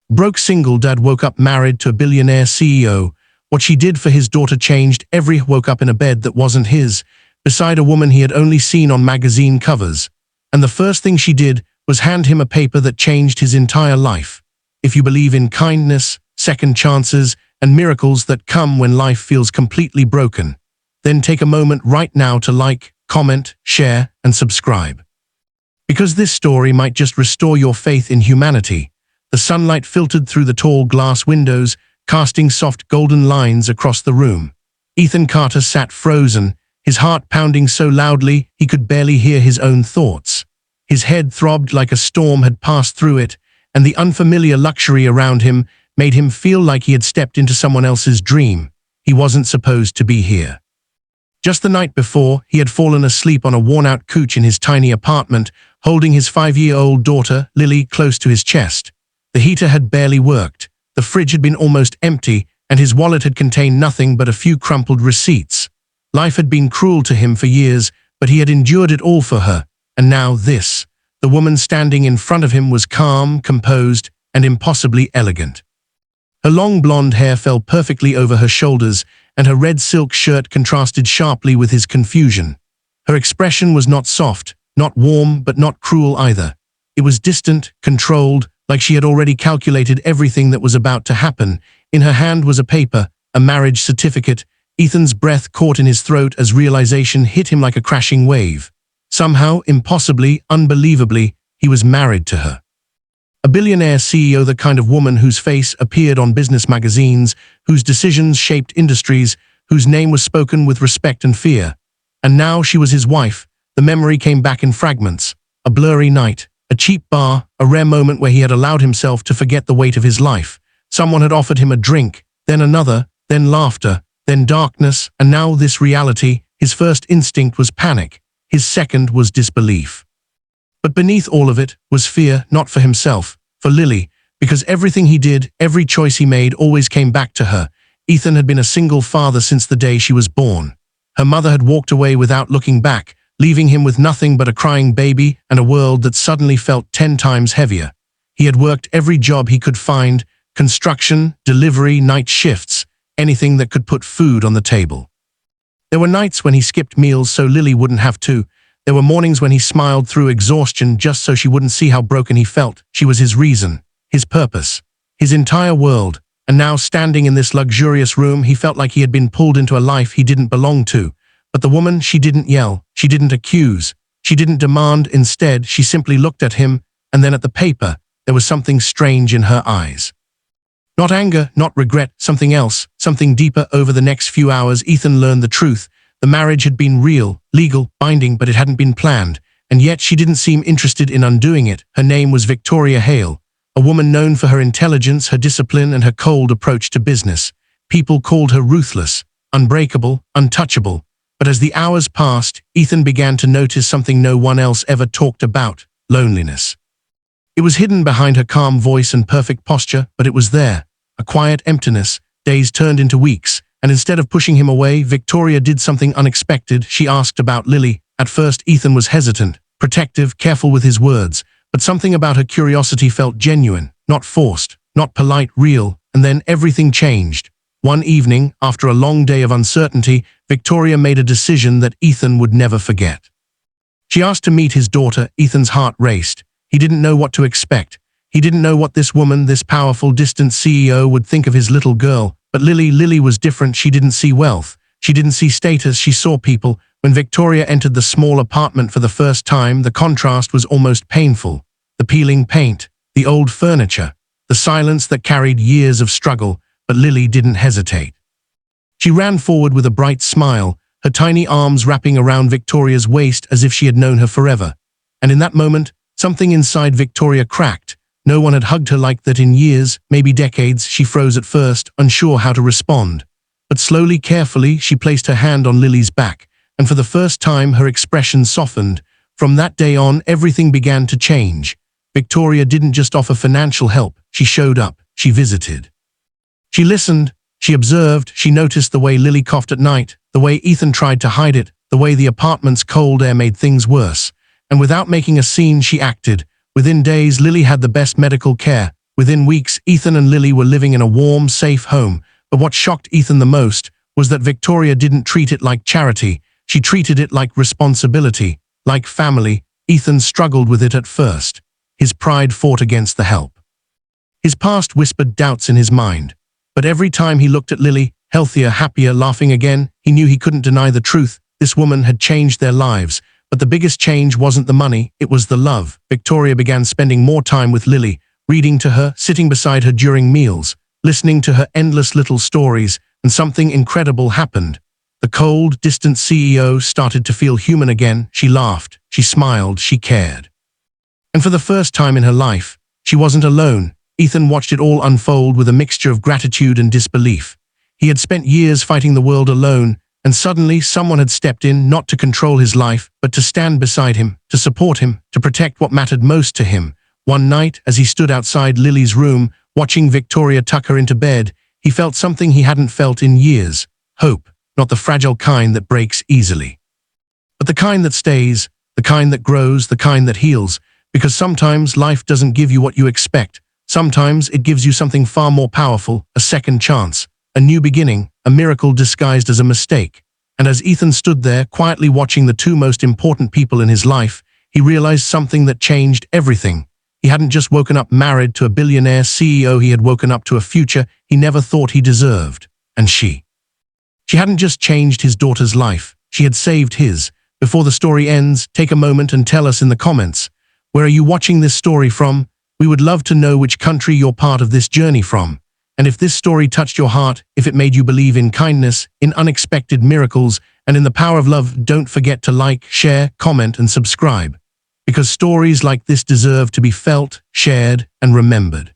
Broke single dad woke up married to a billionaire CEO. What she did for his daughter changed. Woke up in a bed that wasn't his, beside a woman he had only seen on magazine covers. And the first thing she did was hand him a paper that changed his entire life. If you believe in kindness, second chances, and miracles that come when life feels completely broken, then take a moment right now to like, comment, share, and subscribe. Because this story might just restore your faith in humanity. The sunlight filtered through the tall glass windows, casting soft golden lines across the room. Ethan Carter sat frozen, his heart pounding so loudly he could barely hear his own thoughts. His head throbbed like a storm had passed through it, and the unfamiliar luxury around him made him feel like he had stepped into someone else's dream. He wasn't supposed to be here. Just the night before, he had fallen asleep on a worn-out couch in his tiny apartment, holding his 5-year-old daughter, Lily, close to his chest. The heater had barely worked, the fridge had been almost empty, and his wallet had contained nothing but a few crumpled receipts. Life had been cruel to him for years, but he had endured it all for her. And now this. The woman standing in front of him was calm, composed, and impossibly elegant. Her long blonde hair fell perfectly over her shoulders, and her red silk shirt contrasted sharply with his confusion. Her expression was not soft, not warm, but not cruel either. It was distant, controlled, like she had already calculated everything that was about to happen. In her hand was a paper, a marriage certificate. Ethan's breath caught in his throat as realization hit him like a crashing wave. Somehow, impossibly, unbelievably, he was married to her. A billionaire CEO, the kind of woman whose face appeared on business magazines, whose decisions shaped industries, whose name was spoken with respect and fear. And now she was his wife. The memory came back in fragments. A blurry night, a cheap bar, a rare moment where he had allowed himself to forget the weight of his life. Someone had offered him a drink, then another, then laughter, then darkness, and now this reality. His first instinct was panic. His second was disbelief. But beneath all of it was fear, not for himself, for Lily, because everything he did, every choice he made always came back to her. Ethan had been a single father since the day she was born. Her mother had walked away without looking back, leaving him with nothing but a crying baby and a world that suddenly felt 10 times heavier. He had worked every job he could find, construction, delivery, night shifts, anything that could put food on the table. There were nights when he skipped meals so Lily wouldn't have to. There were mornings when he smiled through exhaustion just so she wouldn't see how broken he felt. She was his reason, his purpose, his entire world. And now, standing in this luxurious room, he felt like he had been pulled into a life he didn't belong to. But the woman, she didn't yell, she didn't accuse, she didn't demand. Instead, she simply looked at him, and then at the paper. There was something strange in her eyes. Not anger, not regret, something else, something deeper. Over the next few hours, Ethan learned the truth. The marriage had been real, legal, binding, but it hadn't been planned. And yet she didn't seem interested in undoing it. Her name was Victoria Hale, a woman known for her intelligence, her discipline, and her cold approach to business. People called her ruthless, unbreakable, untouchable. But as the hours passed, Ethan began to notice something no one else ever talked about: loneliness. It was hidden behind her calm voice and perfect posture, but it was there. A quiet emptiness. Days turned into weeks, and instead of pushing him away, Victoria did something unexpected. She asked about Lily. At first, Ethan was hesitant, protective, careful with his words, but something about her curiosity felt genuine, not forced, not polite, real. And then everything changed. One evening, after a long day of uncertainty, Victoria made a decision that Ethan would never forget. She asked to meet his daughter. Ethan's heart raced. He didn't know what to expect. He didn't know what this woman, this powerful, distant CEO, would think of his little girl. But Lily was different. She didn't see wealth. She didn't see status. She saw people. When Victoria entered the small apartment for the first time, the contrast was almost painful. The peeling paint, the old furniture, the silence that carried years of struggle. But Lily didn't hesitate. She ran forward with a bright smile, her tiny arms wrapping around Victoria's waist as if she had known her forever. And in that moment, something inside Victoria cracked. No one had hugged her like that in years, maybe decades. She froze at first, unsure how to respond. But slowly, carefully, she placed her hand on Lily's back, and for the first time her expression softened. From that day on, everything began to change. Victoria didn't just offer financial help. She showed up. She visited. She listened. She observed. She noticed the way Lily coughed at night, the way Ethan tried to hide it, the way the apartment's cold air made things worse. And without making a scene, she acted. Within days, Lily had the best medical care, Within weeks, Ethan and Lily were living in a warm, safe home, but what shocked Ethan the most was that Victoria didn't treat it like charity. She treated it like responsibility, like family. Ethan struggled with it at first. His pride fought against the help. His past whispered doubts in his mind. But every time he looked at Lily, healthier, happier, laughing again, he knew he couldn't deny the truth. This woman had changed their lives. But the biggest change wasn't the money, it was the love. Victoria began spending more time with Lily, reading to her, sitting beside her during meals, listening to her endless little stories, and something incredible happened. The cold, distant CEO started to feel human again. She laughed, she smiled, she cared. And for the first time in her life, she wasn't alone. Ethan watched it all unfold with a mixture of gratitude and disbelief. He had spent years fighting the world alone, and suddenly someone had stepped in, not to control his life, but to stand beside him, to support him, to protect what mattered most to him. One night, as he stood outside Lily's room, watching Victoria tuck her into bed, he felt something he hadn't felt in years. Hope, not the fragile kind that breaks easily, but the kind that stays, the kind that grows, the kind that heals. Because sometimes life doesn't give you what you expect. Sometimes it gives you something far more powerful, a second chance, a new beginning, a miracle disguised as a mistake. And as Ethan stood there, quietly watching the two most important people in his life, he realized something that changed everything. He hadn't just woken up married to a billionaire CEO, he had woken up to a future he never thought he deserved. And she hadn't just changed his daughter's life, she had saved his. Before the story ends, take a moment and tell us in the comments, where are you watching this story from? We would love to know which country you're part of this journey from. And if this story touched your heart, if it made you believe in kindness, in unexpected miracles, and in the power of love, don't forget to like, share, comment, and subscribe. Because stories like this deserve to be felt, shared, and remembered.